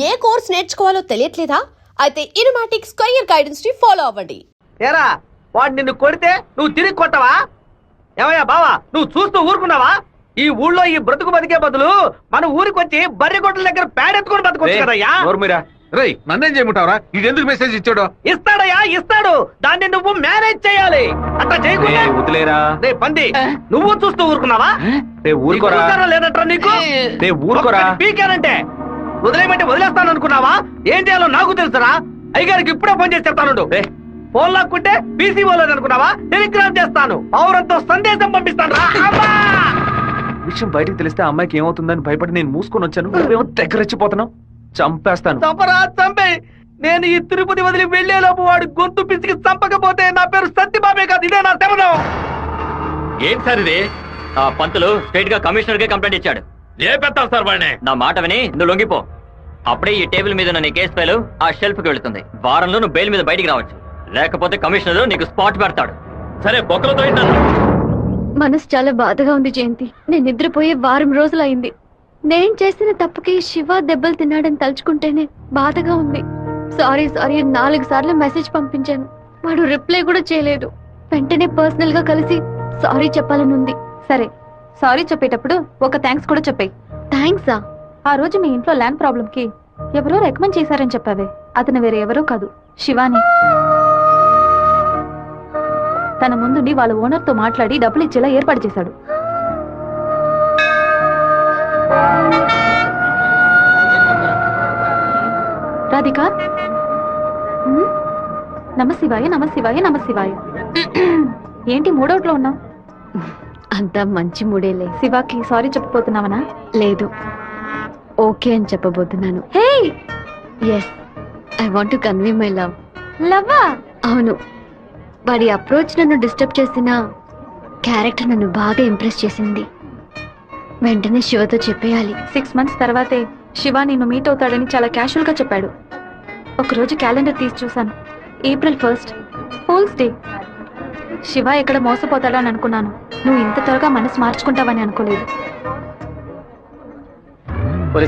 ఏ course నేర్చుకోవాలో తెలియట్లేదా? అయితే ఇనుమాటిక్స్ career guidance ని follow అవ్వండి. ఏరా వాడు నిన్ను కొడితే నువ్వు తిరిగి కొట్టవా? ఏమయ్యా బావా, నువ్వు చూస్తూ ఊరుకున్నావా? ఈ ఊళ్ళో ఈ బ్రతుకు బతికే బదులు మన ఊరికి వచ్చి బర్రె కొట్టల దగ్గర పేడెత్తుకొని బతుకొచ్చు కదయ్యా. రేయ్ నన్నేం చేయమంటావరా? ఇది ఎందుకు మెసేజ్ ఇచ్చాడు? ఇస్తాడయ్యా ఇస్తాడు, దాన్ని నువ్వు మేనేజ్ చేయాలి. అట్లా చేయకుండా వదిలేరా రే పంది, నువ్వు చూస్తూ ఊరుకున్నావా? ఊరుకోరా లేదట్రా నీకు? ఊరుకోరా. పీకానంటే వదిలేయమంటే వదిలేస్తాను అనుకున్నావా? ఏం చేయాలో నాకు తెలుసురా. అయ్యగారికి ఇప్పుడే ఫోన్ చేసి చెప్తాను. ఫోన్ లాక్కుంటే పీసీ పోలేదు అనుకున్నావా? టెలిగ్రామ్ చేస్తాను, పౌరంతో సందేశం పంపిస్తాను రా. విషయం బయటకు తెలిస్తే అమ్మాయికి ఏమవుతుందని భయపడి నేను మూసుకొని వచ్చాను. నువ్వేమో దగ్గరెచ్చిపోతున్నావు. చంపేస్తాను. చంపరా చంపే. నేను ఈ తిరుపతి వదిలి వెళ్లేలోపు వాడు గొంతు పిసికి చంపకపోతే నా పేరు సత్యబాబే కాదు, ఇదే నా శపథం. ఏం సార్ ఇది? ఆ పంతులు స్ట్రైట్ గా కమిషనర్ కే కంప్లైంట్ ఇచ్చాడు. ఏ పెడతావు సార్ వాడిని? నా మాట విని నువ్వు లొంగిపో. అప్పుడే ఈ టేబుల్ మీద ఉన్న నీ కేసు ఫైలు ఆ షెల్ఫ్ కి వెళుతుంది. వారంలో నువ్వు బెయిల్ మీద బయటికి రావచ్చు, లేకపోతే కమిషనర్ నీకు స్పాట్ పెడతాడు. సరే బొక్కలతో మనసు చాలా బాధగా ఉంది జయంతి. నేను నిద్రపోయే వారం రోజులైంది. నేను చేసిన తప్పుకి శివ దెబ్బలు తిన్నాడని తలుచుకుంటేనే బాధగా ఉంది. సారీ 4 సార్లు మెసేజ్ పంపించాను, వాడు రిప్లై కూడా చేయలేదు. వెంటనే పర్సనల్ గా కలిసి సారీ చెప్పాలని ఉంది. సరే, సారీ చెప్పేటప్పుడు ఒక థ్యాంక్స్ కూడా చెప్పాయి. థ్యాంక్సా? ఆ రోజు మీ ఇంట్లో ల్యాండ్ ప్రాబ్లం కి ఎవరో రికమెండ్ చేశారని చెప్పావే, అతను వేరే ఎవరో కాదు, శివాని. తన ముందుండి వాళ్ళ ఓనర్ తో మాట్లాడి డబ్బులు ఇచ్చేలా ఏర్పాటు చేశాడు. రాధిక, నమశివాయ నమశివాయ నమశివాయ. ఏంటి మూడోట్లో ఉన్నావు? అంతా మంచి మూడేలే. శివాకి సారీ చెప్పబోతున్నావనా? లేదు, ఓకే అని చెప్పబోతున్నాను. Hey, yes, I want to convey my love. లవ్వా? అవును. వాడి అప్రోచ్ నన్ను డిస్టర్బ్ చేసిన క్యారెక్టర్ నన్ను బాగా ఇంప్రెస్ చేసింది. వెంటనే శివతో చెప్పేయాలి. 6 months తర్వాతే శివ నిన్ను మీట్ అవుతాడని చాలా క్యాషువల్ గా చెప్పాడు. ఒకరోజు క్యాలెండర్ తీసి చూశాను, April 1st, fools day. Shiva ఎక్కడ మోసపోతాడా అని అనుకున్నాను. నువ్వు ఇంత త్వరగా మనసు మార్చుకుంటావని అనుకోలేదు.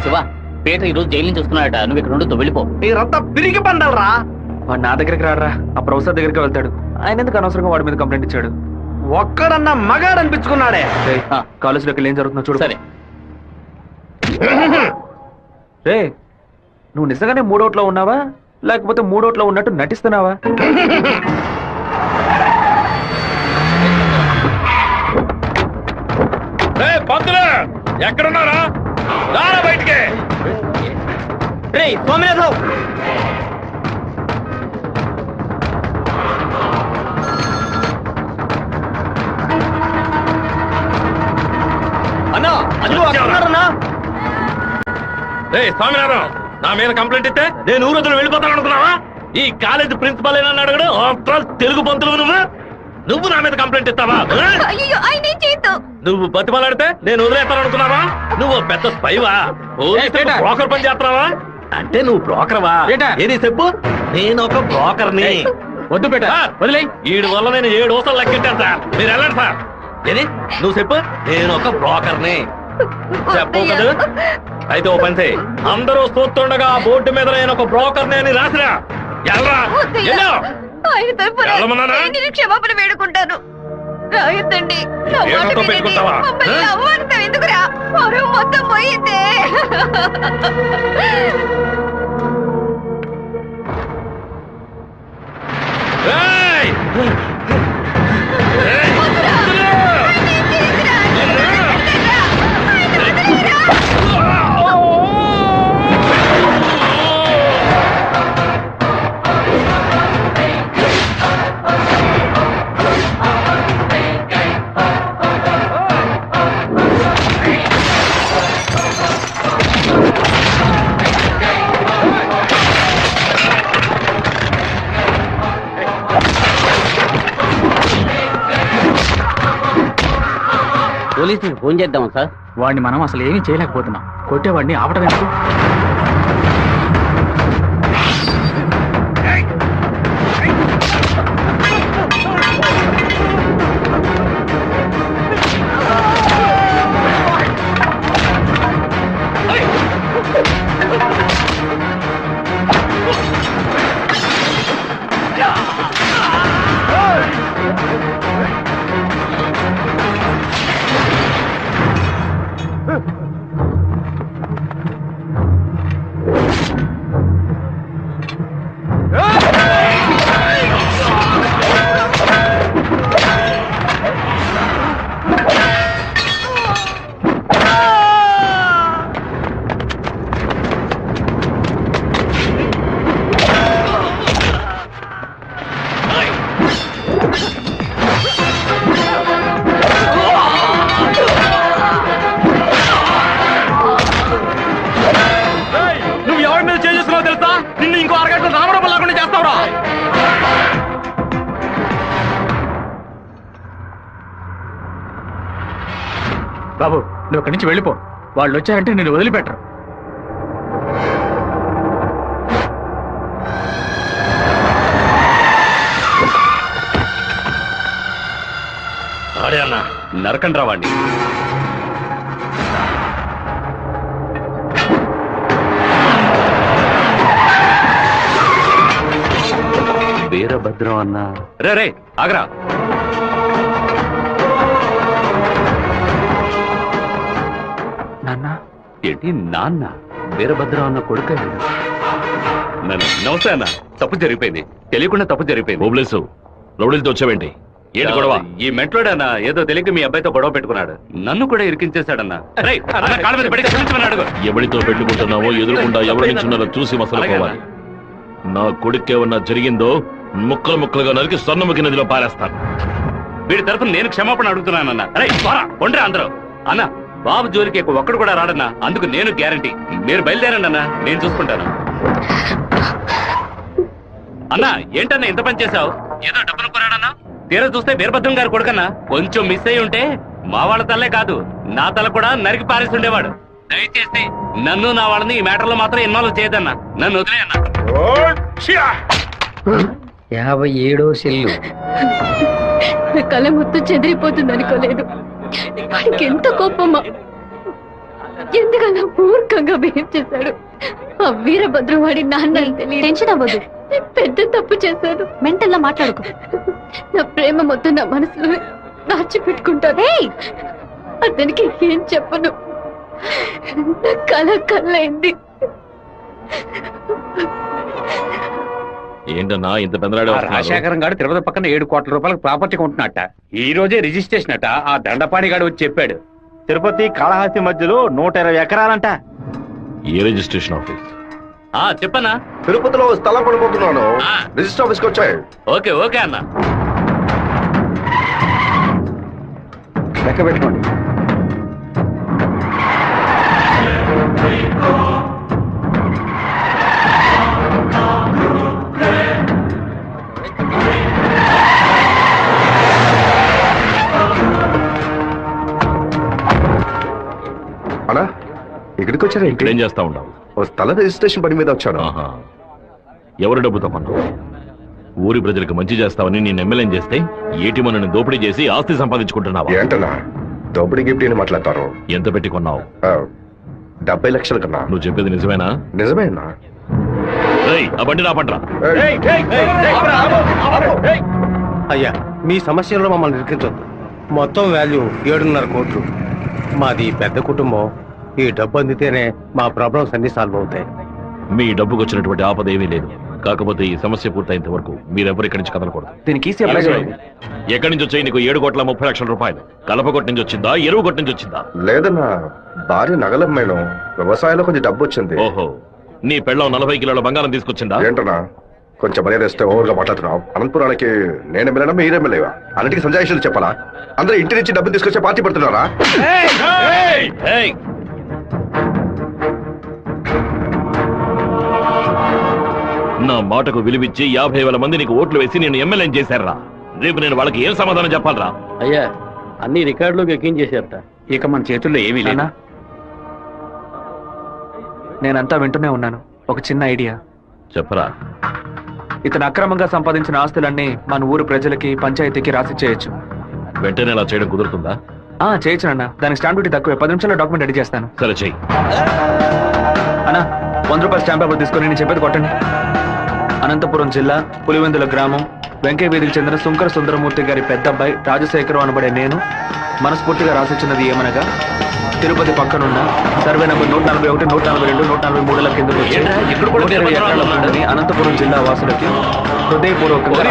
శివ, పీటర్ ఈ రోజు జైలు నుంచి వస్తున్నాడట. నువ్వు ఇక్కడ నుండి వెళ్ళిపో. మీరంతా పిరికి పండాలరా. వాడు నా దగ్గరికి రాడరా, ఆ ప్రొఫెసర్ దగ్గరికి వెళ్తాడు. ఆయన ఎందుకు అనవసరంగా వాడి మీద కంప్లైంట్ ఇచ్చాడు? ఒక్కడన్నా మగాడు అనిపించుకున్నాడే. కాలేజీలోకి ఏం జరుగుతుందో చూడు. సరే. రే, నువ్వు నిజంగానే మూడోట్లో ఉన్నావా, లేకపోతే మూడోట్లో ఉన్నట్టు నటిస్తున్నావా? పంతులు ఎక్కడున్నారా? రారా బయటికి. రే సోమనాథం, అన్నా అన్నా. రే స్వామినాథం, నా మీద కంప్లైంట్ ఇస్తే నేను ఊరొద్దులు వెళ్ళిపోతాను అనుకున్నావా? ఈ కాలేజ్ ప్రిన్సిపల్ ఏనా అడగడు? తెలుగు పంతులు నువ్వు నా మీద కంప్లైంట్ ఇస్తావా? నువ్వు బతిమాలాడితే నేను వదిలేస్తాను అనుకున్నావా? నువ్వు పెద్ద స్పైవా? బ్రోకర్ పని చేస్తున్నావా? అంటే నువ్వు బ్రోకర్వా? ఏది చెప్పు. నేను ఒక బ్రోకర్ని. వద్దు బేట, వదిలే. వీడి వల్ల నేను 7 ఊసలు లెక్కెట్టాను సార్. మీరు వెళ్ళండి సార్. ఏది నువ్వు చెప్పు. నేను ఒక బ్రోకర్ని చెప్పు కదా. అయితే ఓ పని చేయి, అందరూ చూస్తుండగా ఆ బోర్డు మీద నేను ఒక బ్రోకర్ని అని రాసిరా. క్షమాపణ వేడుకుంటాను. రాయొద్దండి. పెట్టుకుంటావా? ఎందుకురా మొత్తం పోయిందే. పోలీసులకు ఫోన్ చేద్దామా సార్? వాడిని మనం అసలు ఏమీ చేయలేకపోతున్నాం. కొట్టేవాడిని ఆపటం ఎందుకు? నువ్వు ఎవరి మీద చేసుకున్నావు తెలుసా? నిన్ను ఇంకో అరగంట రామడం లేకుండా చేస్తావురా. బాబు నువ్వు అక్కడి నుంచి వెళ్ళిపో. వాళ్ళు వచ్చారంటే నేను వదిలిపెట్టరు. ఆడే అన్న నరకండి రావాడిని. వీరభద్రం అన్న. రే ఆగరా. నాన్న ఏంటి నాన్న? వీరభద్రం అన్న కొడుకు. నమస్తే అన్న. తప్పు జరిగిపోయింది, తెలియకుండా తప్పు జరిగిపోయింది. ఓబ్లేసు రౌడీలతో వచ్చావేంటి? ఏంటి గొడవ? ఈ మెంట్లోడన్నా ఏదో తెలియక మీ అబ్బాయితో గొడవ పెట్టుకున్నాడు. నన్ను కూడా ఇరికించేశాడన్నా. ఎవరితో పెట్టుకుంటున్నావో ఎదురుకుండా ఎవరు నిల్చున్నారో చూసి మసలు పోవాలి. నా కొడుకేమన్నా జరిగిందో ముక్కలు ముక్కలుగా నరికి స్వర్ణముఖి నదిలో పారేస్తాను. వీడి తరఫున నేను క్షమాపణ అడుగుతున్నానన్నా. కొండ్రా అందరూ. అన్న బాబు జోలికి ఒక్కడు కూడా రాడన్నా, అందుకు నేను గ్యారంటీ. మీరు బయలుదేరండి అన్నా, నేను చూసుకుంటాను. అన్నా ఏంటన్నా ఇంత పని చేశావు? ఏదో డబ్బులు కొరాడన్నా, తీరా చూస్తే వీరభద్రం గారు కొడుకన్నా. కొంచెం మిస్ అయి ఉంటే మా వాళ్ళ తల్లే కాదు నా తల కూడా నరికి పారేసి ఉండేవాడు. దయచేసి నన్ను నా వాళ్ళని ఈ మ్యాటర్లో మాత్రం ఇన్వాల్వ్ చేయదన్నా. నన్ను వదిలేయన్నా. 57వ సెల్లు. కళ మొత్తం చెదిరిపోతుంది అనుకోలేదు. వాడికి ఎంత కోపమా! ఎందుకన్నా మూర్ఖంగా బిహేవ్ చేశాడు. ఆ వీరభద్రం వాడి నాన్న తెలియదు. టెన్షన్ అవ్వదు. పెద్ద తప్పు చేశాడు. మెంటల్లా మాట్లాడుకో. నా ప్రేమ మొత్తం నా మనసులో దాచిపెట్టుకుంటాను. అతనికి ఏం చెప్పను. నా కళ్ళైంది. ఏంటన్నా ఇంత పెందరాడే రాజశేఖరం గారు తిరుపతి పక్కన 7 కోట్ల రూపాయలకు ప్రాపర్టీ కొంటున్నట్ట. ఈ రోజే రిజిస్ట్రేషన్ అట. ఆ దండపాణి గారు వచ్చి చెప్పాడు. తిరుపతి కాళహస్తి మధ్యలో 120 ఎకరాలంట. ఏ రిజిస్ట్రేషన్ ఆఫీస్? చెప్పన్నా. తిరుపతిలో స్థలం పడిపోతున్నాను. రిజిస్టర్ ఆఫీస్కి వచ్చాయి. ఓకే ఓకే అన్న. లెక్క పెట్టుకోండి. అన్నా ఇక్కడికి వచ్చారా? ఇక్కడేం చేస్తా ఉండవు? ఓ స్థల రిజిస్ట్రేషన్ పని మీద వచ్చాను. ఎవరి డబ్బుతో కొన్నావు? ఊరి ప్రజలకు మంచి చేస్తావని నేను ఎమ్మెల్యేని చేస్తే ఏటి మనని దోపిడీ చేసి ఆస్తి సంపాదించుకుంటున్నావా? ఏంటన్నా దోపిడీ గిఫ్ట్ అని మాట్లాడతారు? ఎంత పెట్టి కొన్నావు? 70 లక్షలు కన్నా. నువ్వు చెప్పేది నిజమేనా? నిజమేనా? ఆ బండి నా పంటరా. అయ్యా మీ సమస్యలో మమ్మల్ని నిరికించొద్దు. మొత్తం వాల్యూ 7.5 కోట్లు. మాది పెద్ద కుటుంబం. ఈ డబ్బు అందితేనే మా ప్రాబ్లమ్స్ అన్ని సాల్వ్ అవుతాయి. మీ డబ్బుకు వచ్చినటువంటి ఆపద ఏమీ లేదు. కాకపోతే ఈ సమస్య పూర్తయినంత వరకు మీరెవరు ఇక్కడి నుంచి కదలకూడదు. దీనికి ఈసీ అప్లై చేయండి. ఎక్కడి నుంచి వచ్చాయి నీకు 7,30,00,000 రూపాయలు? కలపగొట్టు నుంచి వచ్చిందా, ఎరువు కొట్టు నుంచి వచ్చిందా? లేదన్నా భార్య నగలం మేడం. వ్యవసాయంలో కొంచెం డబ్బు వచ్చింది. ఓహో, నీ పెళ్ళం 40 కిలోల బంగారం తీసుకొచ్చిందా? ఏంటన్నా కొంచెం మర్యాద ఇస్తే ఓవర్గా మాట్లాడుతున్నావు. అనంతపురానికి నేను ఎమ్మెల్యేనా మీరే ఎమ్మెల్యేవా? అన్నిటికీ సంజాయిషులు చెప్పాలా? అందరూ ఇంటి నుంచి డబ్బులు తీసుకొచ్చే పార్టీ పడుతున్నారా? నా మాటకు విలువిచ్చి 50,000 మంది నీకు ఓట్లు వేసి నేను ఎమ్మెల్యేని చేశారా? రేపు నేను వాళ్ళకి ఏం సమాధానం చెప్పాలరా? అయ్యా అన్ని రికార్డులోకి ఎక్కించేశారట. ఇక మన చేతుల్లో ఏమీ లేదు. నేనంతా వింటూనే ఉన్నాను. ఒక చిన్న ఐడియా చెప్పరా. ఇతను అక్రమంగా సంపాదించిన ఆస్తులన్నీ మన ఊరు ప్రజలకి, పంచాయతీకి రాసి చేయొచ్చు. వెంటనే ఇలా చేయడం కుదురుతుందా? చేయొచ్చు అన్న. దానికి స్టాంప్ డ్యూటీ తక్కువే. 10 నిమిషాల్లో డాక్యుమెంట్ రెడీ చేస్తాను. సరే చెయ్యి. అన్నా 100 రూపాయల స్టాంప్ పేపర్ తీసుకొని నేను చెప్పేది కొట్టండి. అనంతపురం జిల్లా పులివెందుల గ్రామం వెంకయ్య వీధికి చెందిన శుంకర సుందరమూర్తి గారి పెద్ద అబ్బాయి రాజశేఖరం అనబడే నేను మనస్ఫూర్తిగా రాసిచ్చినది ఏమనగా, తిరుపతి పక్కనున్న సర్వే నంబర్ 141, 142, 143 కిందకు వచ్చి 120 ఎకరాల భూమిని అనంతపురం జిల్లా వాసులకి హృదయపూర్వకంగా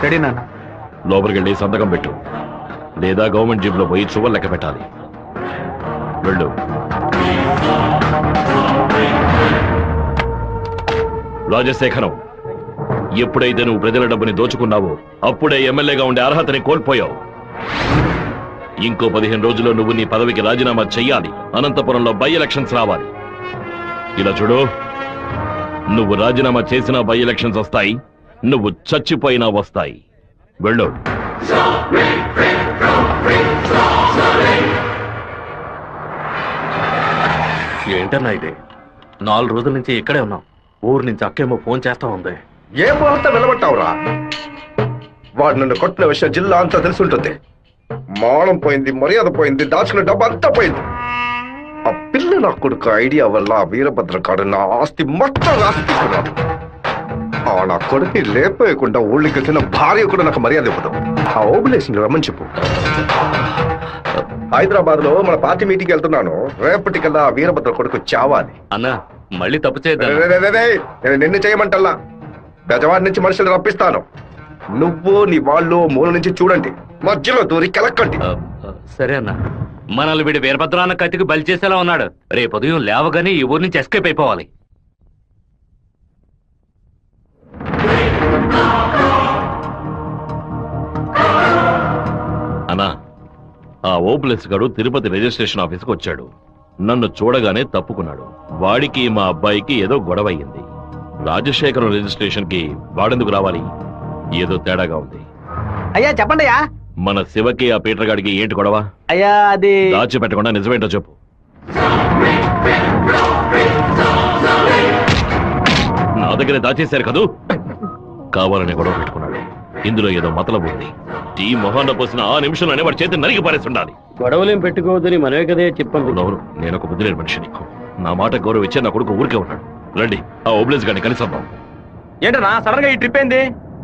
రెడీ నాన్న. లోపలికి వెళ్ళి సంతకం పెట్టు, లేదా గవర్నమెంట్ జీబ్ లో పోయి చువ్వలు లెక్క పెట్టాలి. వెళ్ళు. రాజశేఖరం, ఎప్పుడైతే నువ్వు ప్రజల డబ్బుని దోచుకున్నావో అప్పుడే ఎమ్మెల్యేగా ఉండే అర్హతని కోల్పోయావు. ఇంకో 15 రోజుల్లో నువ్వు నీ పదవికి రాజీనామా చెయ్యాలి. అనంతపురంలో బై ఎలక్షన్స్ రావాలి. ఇలా చూడు, నువ్వు రాజీనామా చేసినా బై ఎలక్షన్స్ వస్తాయి, నువ్వు చచ్చిపోయినా వస్తాయి. వెళ్ళు. ఏంటన్నా ఇది? 4 రోజుల నుంచి ఇక్కడే ఉన్నాం. ఊరు నుంచి అక్కేమో ఫోన్ చేస్తా ఉంది. ఏ ముహూర్తం నిలబట్టావురా? వాడు నన్ను కొట్టిన విషయం జిల్లా అంతా తెలుసుంటుంది. మానం పోయింది, మర్యాద పోయింది, దాచుకున్న డబ్బు అంతా పోయింది. ఆ పిల్ల నా కొడుకు ఐడియా వల్ల వీరభద్ర కాడు నా ఆస్తి మొత్తం రాసిస్తున్నాడు. ఆ నా కొడుకుని లేపేయకుండా ఊళ్ళకి వచ్చిన భార్య కూడా నాకు మర్యాద ఇవ్వదు. ఆ ఓబులేషన్ రమ్మని చెప్పు. హైదరాబాద్ లో మన పార్టీ మీటింగ్ వెళ్తున్నాను. రేపటికల్లా వీరభద్ర కొడుకు చావాలి. అన్నా మళ్ళీ తప్పు చేద్దాం. నేను నిన్ను చేయమంటల్లా, బెజవాడి నుంచి మనుషులు రప్పిస్తాను. నువ్వు నీ వాళ్ళు మూల నుంచి చూడండి, మధ్యలో దూరి కెలక్కండి. సరే అన్న. మనల్ని వీడి వీరభద్రాన్న కత్తికి బలి చేసేలా ఉన్నాడు. రేపు ఉదయం లేవగానే ఈ ఊరు నుంచి ఎస్కేప్ అయిపోవాలి. అన్నా, ఆ ఓపులెస్ గడు తిరుపతి రిజిస్ట్రేషన్ ఆఫీస్కి వచ్చాడు. నన్ను చూడగానే తప్పుకున్నాడు. వాడికి మా అబ్బాయికి ఏదో గొడవ అయ్యింది. రాజశేఖరం రిజిస్ట్రేషన్ కి వాడెందుకు రావాలి? ఏదో తేడాగా ఉంది. అయ్యా చెప్పండి అయ్యా. మన శివకి ఆ పీటర్ గాడికి ఏంటి గొడవ? అయ్యా అది దాచిపెట్టకుండా నిజమేంటో చెప్పు. నా దగ్గర దాచేశారు కదూ. కావాలని గొడవ పెట్టుకున్నాడు. ఇందులో ఏదో మతలబు ఉంది. టీ మొహాన్న పోసిన ఆ నిమిషంలోనే వాడి చేతి నరికి పారేసి ఉండాలి. గొడవలేం పెట్టుకోవద్దని మనమే కదే చెప్పండి. అవును, నేను ఒక బుద్ధి లేని మనిషిని. నా మాట గౌరవం ఇచ్చే నా కొడుకు ఊరికే ఉన్నాడు. రండి, ఆ ఓబ్లేస్ గారిని కలిసొద్దాం. ఏంటన్నా సడన్ గా ఈ ట్రిప్ ఏంది?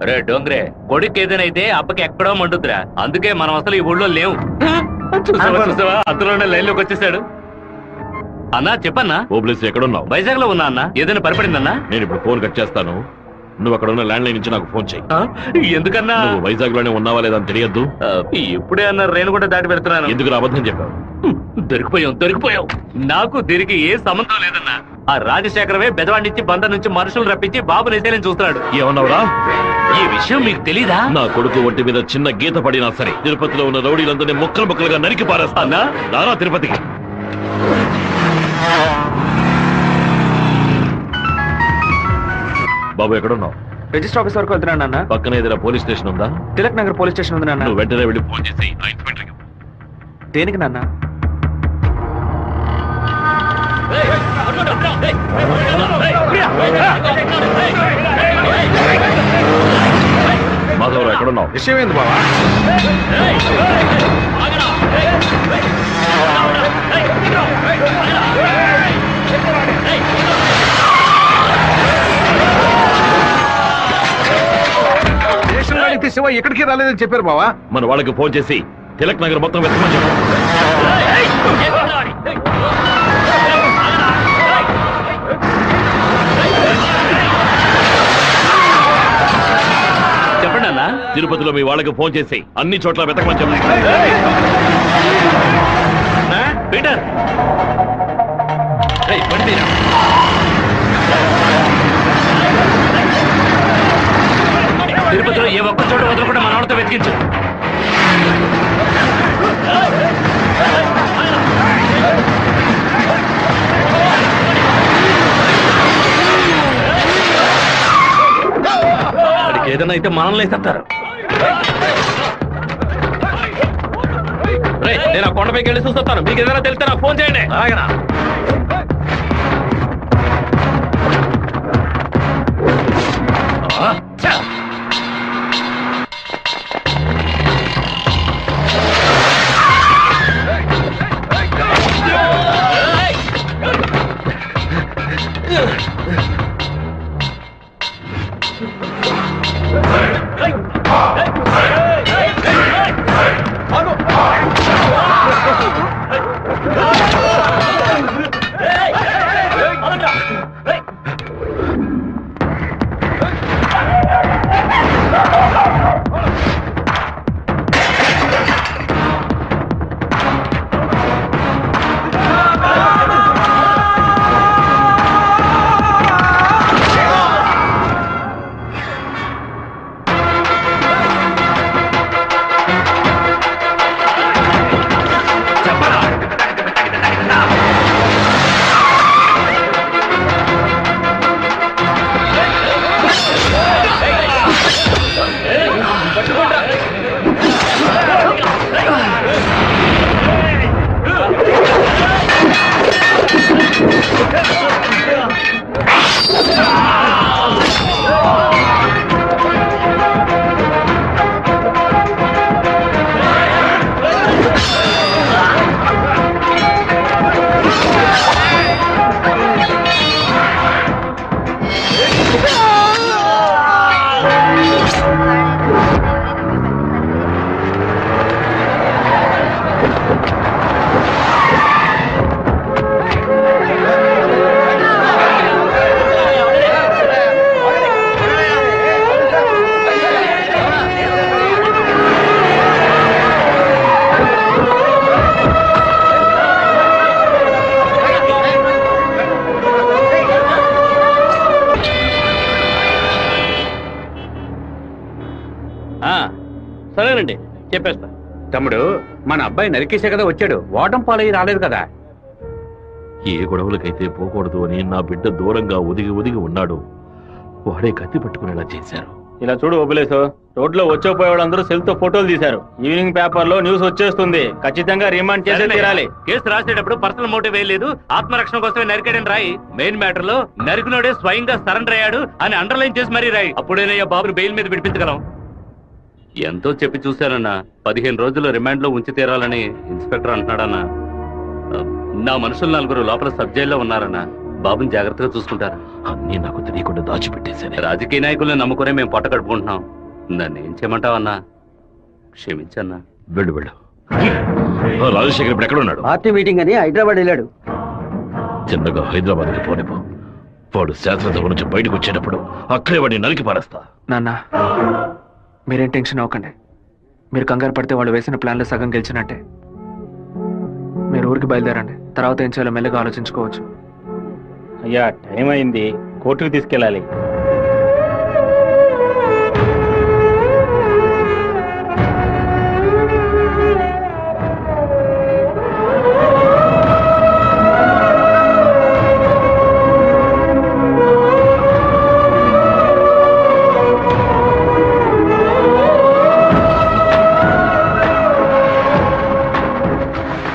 రే డోంగ్రే, కొడుకు ఏదైతే అప్పకి ఎక్కడో మండుద్రా. అందుకే మనం అసలు ఈ ఊళ్ళో లేవు. చూసావా అందులోనే లైన్ లోకి వచ్చేసాడు. అన్నా చెప్పన్నా. ఓబ్లేస్ ఎక్కడున్నావు? వైజాగ్ లో ఉన్నా అన్న. ఏదైనా పరిపడిందన్నా? నేను ఇప్పుడు ఫోన్ కట్ చేస్తాను. నువ్వు అక్కడ ఉన్న ల్యాండ్ లైన్ నుంచి నాకు ఫోన్ చేయి. ఎందుకన్నా? నువ్వు వైజాగ్ లోనే ఉన్నావా లేదా అని తెలియద్దు. ఇప్పుడే అన్న రేణుగుంట దాటి పెడుతున్నాను. ఎందుకు అబద్ధం చెప్పావు? దొరికిపోయావు. నాకు దీనికి ఏ సంబంధం లేదన్నా. ఆ రాజశేఖరమే బెదవాడి నుంచి బంద నుంచి మనుషులు రప్పించి బాబు నిజాలని చూస్తున్నాడు. ఏమన్నావురా? ఈ విషయం మీకు తెలీదా? నా కొడుకు ఒంటి మీద చిన్న గీత పడినా సరే తిరుపతిలో ఉన్న రౌడీలందరినీ ముక్కలు ముక్కలుగా నరికి పారేస్తానా? రారా తిరుపతికి. బాబు ఎక్కడున్నావు? రిజిస్టర్ ఆఫీస్ వరకు వెళ్తున్నాను నాన్న. పక్కన ఏదైనా పోలీస్ స్టేషన్ ఉందా? తిలక్ నగర్ పోలీస్ స్టేషన్ ఉంది నాన్న. నువ్వు వెంటనే వెళ్ళి ఫోన్ చేసి ఆ ఇన్స్పెక్టర్కి. దేనికి నాన్న? మాధవరావు ఎక్కడున్నావు? విషయం ఏంది బావా? స్టేషన్ అడిగితే శివ ఎక్కడికి రాలేదని చెప్పారు బావా. మన వాళ్ళకి ఫోన్ చేసి తిలక్ నగర్ మొత్తం వెతకమని చెప్పు. చెప్పండి అన్న. తిరుపతిలో మీ వాళ్ళకి ఫోన్ చేసి అన్ని చోట్ల వెతకమని చెప్పు. పీటర్ తిరుపతిలో ఏ ఒక్క చోట వదలకుండా మన వాళ్ళతో వెతికించు. వాడికి ఏదైనా అయితే మనల్ని వేసేస్తారు. నేను ఆ కొండపైకి వెళ్ళి చూస్తాను. మీకు ఏదైనా తెలిస్తే నాకు ఫోన్ చేయండి. అలాగేనా? అలాగేనండి, చెప్పేస్తా. తమ్ముడు, మన అబ్బాయి నరికేసే కదా వచ్చాడు, ఓటం పాలయ్యి రాలేదు కదా. ఏ గొడవలకైతే పోకూడదు అని నా బిడ్డ దూరంగా ఒదిగి ఉన్నాడు, వాడే కత్తి పట్టుకునేలా చేశారు. ఇలా చూడు ఓబులేసు, రోడ్లో వచ్చేపోయేవాళ్ళందరూ సెల్ తో ఫోటోలు తీశారు. ఈవినింగ్ పేపర్ లో న్యూస్ వచ్చేస్తుంది. ఖచ్చితంగా రిమాండ్ చేసే తీరాలి. కేసు రాసేటప్పుడు పర్సనల్ మోటివ్ లేదు, ఆత్మరక్షణ కోసమే నరికాడని రాయి. మెయిన్ మ్యాటర్ లో నరికినోడే స్వయంగా సరెండర్ అయ్యాడు అని అండర్లైన్ చేసి మరీ రాయి. అప్పుడేనయ్యా బాబుని బెయిల్ మీద విడిపించగలం. ఎంతో చెప్పి చూశానన్నా, 15 రోజులు రిమాండ్ లో ఉంచి తీరాలని ఇన్స్పెక్టర్ అంటున్నాడన్నా. నా మనుషులు 4 లోపల సబ్ జైల్లో ఉన్నారన్నా. బాబుని జాగ్రత్తగా చూసుకుంటారు. అన్నీ నాకు తెలియకుండా దాచిపెట్టేశాను. రాజకీయ నాయకుల్ని నమ్ముకునే మేము పొట్ట కడుపుకుంటున్నాం. నన్ను ఏం చేయమంటావన్నా? క్షమించన్నా. వెళ్ళు. రాజశేఖర్ ఇప్పుడు ఎక్కడున్నాడు? పార్టీ మీటింగ్ అని హైదరాబాద్ వెళ్ళాడు. చిన్నగా హైదరాబాద్కి పోనిపో. వాడు శాస్త్రసభ నుంచి బయటకు వచ్చేటప్పుడు అక్కడే వాడిని నరికి పారేస్తా. నాన్న, మీరేం టెన్షన్ అవ్వకండి. మీరు కంగారు పడితే వాళ్ళు వేసిన ప్లాన్లో సగం గెలిచినట్టే. మీరు ఊరికి బయలుదేరండి, తర్వాత ఏం చేయాలో మెల్లగా ఆలోచించుకోవచ్చు. అయ్యా, టైం అయింది, కోర్టుకు తీసుకెళ్ళాలి.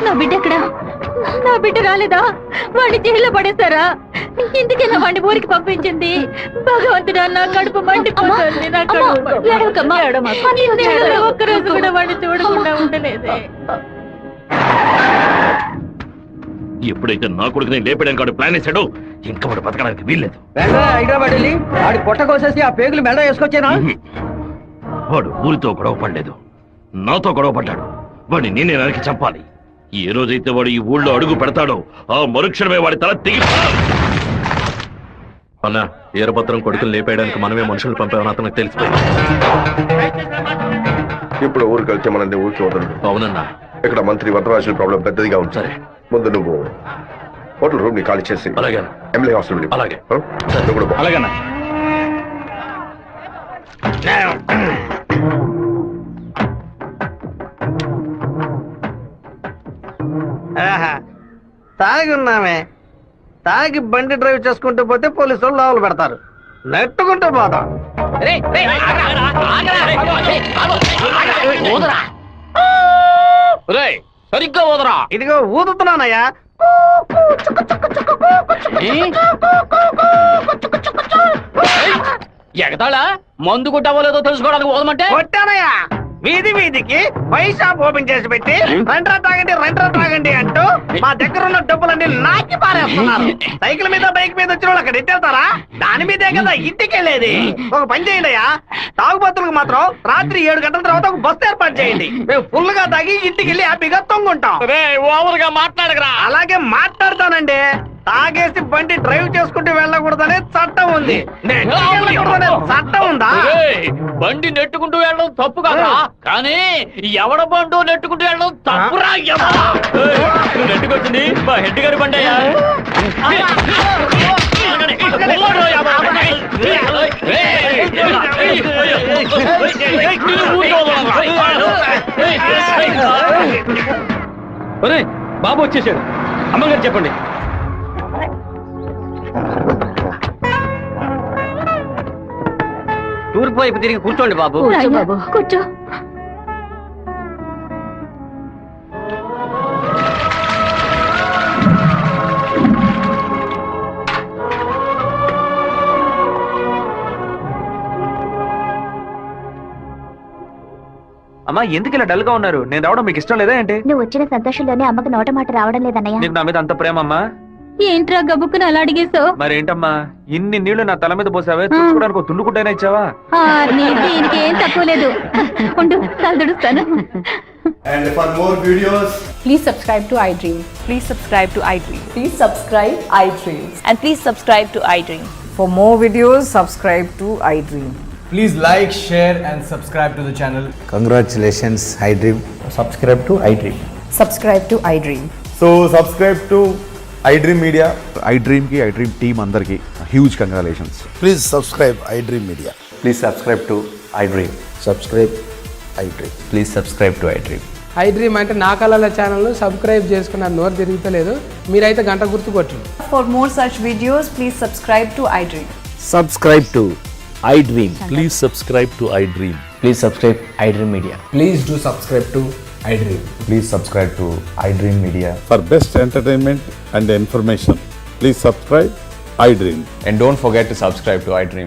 నా బిడ్డ ఎక్కడా? నా బిడ్డ రాలేదా? వాడిని జైల్లో పడేస్తారా? ఇందుకెలా వాడిని ఊరికి పంపించింది? భగవంతుడా, నా కడుపు మండిపోతుంది. నా ఒక్కరోజు కూడా వాడిని చూడకుండా ఉండలేదే. ఎప్పుడైతే నా కొడుకు నేను లేపడానికి వాడు ప్లాన్ వేశాడో ఇంకా వాడు బతకడానికి వీల్లేదు. హైదరాబాద్ వెళ్ళి వాడి పొట్ట కోసేసి ఆ పేగులు మెడ వేసుకొచ్చానా? వాడు ఊరితో గొడవ పడలేదు, నాతో గొడవ పడ్డాడు. వాడిని నేనే నరికి చంపాలి. ఏ రోజైతే వాడు ఈ ఊళ్ళో అడుగు పెడతాడో ఆ మరుక్షణమే వాడి తల తెగి. అన్నా, ఈరపత్రం కొడుకులు లేపేయడానికి మనమే మనుషులు పంపామని అతనికి తెలిసిపోయింది. ఇప్పుడు ఊరికి వెళ్తే మనల్ని ఊరికి వదలడు. అవునన్నా. ఇక్కడ మంత్రి వరదరాజుల ప్రాబ్లం పెద్దదిగా ఉంది. సరే, ముందు నువ్వు హోటల్ రూమ్ ని ఖాళీ చేసి అలాగే ఎమ్మెల్యే హాస్పిటల్. అలాగే అలాగేనా? తాగి ఉన్నామే, తాగి బండి డ్రైవ్ చేసుకుంటూ పోతే పోలీసు వాళ్ళు లోపల పెడతారు. నెట్టుకుంటూ పోతాం. సరిగ్గా ఊదరా. ఇదిగో ఊదుతున్నానయ్యా. ఎగతాళా? మందు కొట్టావో లేదో తెలుసుకోవడానికి ఊదమంటే కొట్టానయ్యా. వీధి వీధికి వైన్ షాప్ ఓపెన్ చేసి పెట్టి రెండ్రా తాగండి అంటూ మా దగ్గర ఉన్న డబ్బులన్నీ నాకి పారేస్తున్నారు. సైకిల్ మీద బైక్ మీద వచ్చిన వాళ్ళు అక్కడ ఎత్తేస్తారా? దాని మీదే కదా ఇంటికి వెళ్ళేది. ఒక పని చేయండి అయ్యా, తాగుబోతులకు మాత్రం రాత్రి 7 గంటల తర్వాత ఒక బస్సు ఏర్పాటు చేయండి. మేము ఫుల్ గా తాగి ఇంటికి వెళ్ళి హ్యాపీగా తొంగుంటాం. ఓవర్గా మాట్లాడగరా. అలాగే మాట్లాడతానండి. తాగేసి బండి డ్రైవ్ చేసుకుంటూ వెళ్ళకూడదనే చట్టం ఉంది. చట్టం ఉందా? బండి నెట్టుకుంటూ వెళ్ళడం తప్పు కదా, కానీ ఎవడ బండు నెట్టుకుంటూ వెళ్ళడం తప్పురా. నెట్టుకొచ్చింది మా హెడ్ గారి బండి అయ్యా. బాబు వచ్చేసాడు. అమ్మగారు చెప్పండి. తూర్పు వైపు తిరిగి కూర్చోండి బాబు. కూర్చో. అమ్మా, ఎందుకు ఇలా డల్ గా ఉన్నారు? నేను రావడం మీకు ఇష్టం లేదా ఏంటి? నువ్వు వచ్చిన సంతోషంలోనే అమ్మకి నోట మాట రావడం లేదన్నయ్య. నీకు నా మీద అంత ప్రేమ అమ్మా? ఏంట్రా గబుక్కుని అలా అడిగేసావు? మరేంటమ్మా, ఇన్ని నీళ్లు నా తల మీద పోసావే, చూసుకోవడానికి తుండుకుంటేనే ఇచ్చావా? దీనికి ఏం తక్కువ లేదు. ఉండు, తలదుడుస్తాను. And for more videos, Please subscribe to iDream. Please subscribe to iDream. Please subscribe iDream. And please subscribe to iDream. For more videos, subscribe to iDream. please like, share and subscribe to the channel. Congratulations, iDream. Subscribe to iDream. Subscribe to iDream. So subscribe to iDream Media. iDream ki iDream team andarki huge congratulations. Please subscribe iDream Media. Please subscribe to iDream. Subscribe iDream. Please subscribe to iDream. I dream అంటే నా కళల ఛానల్ను subscribe చేసుకున్న నోరు తిరుగుతలేదు, మీరైతే గంట గుర్తు కొట్టండి. For more such videos, please subscribe to iDream. Subscribe to iDream. Please subscribe to iDream. Please subscribe iDream Media. Please do subscribe to iDream. Please subscribe to iDream Media. For best entertainment and information, please subscribe iDream. And don't forget to subscribe to iDream.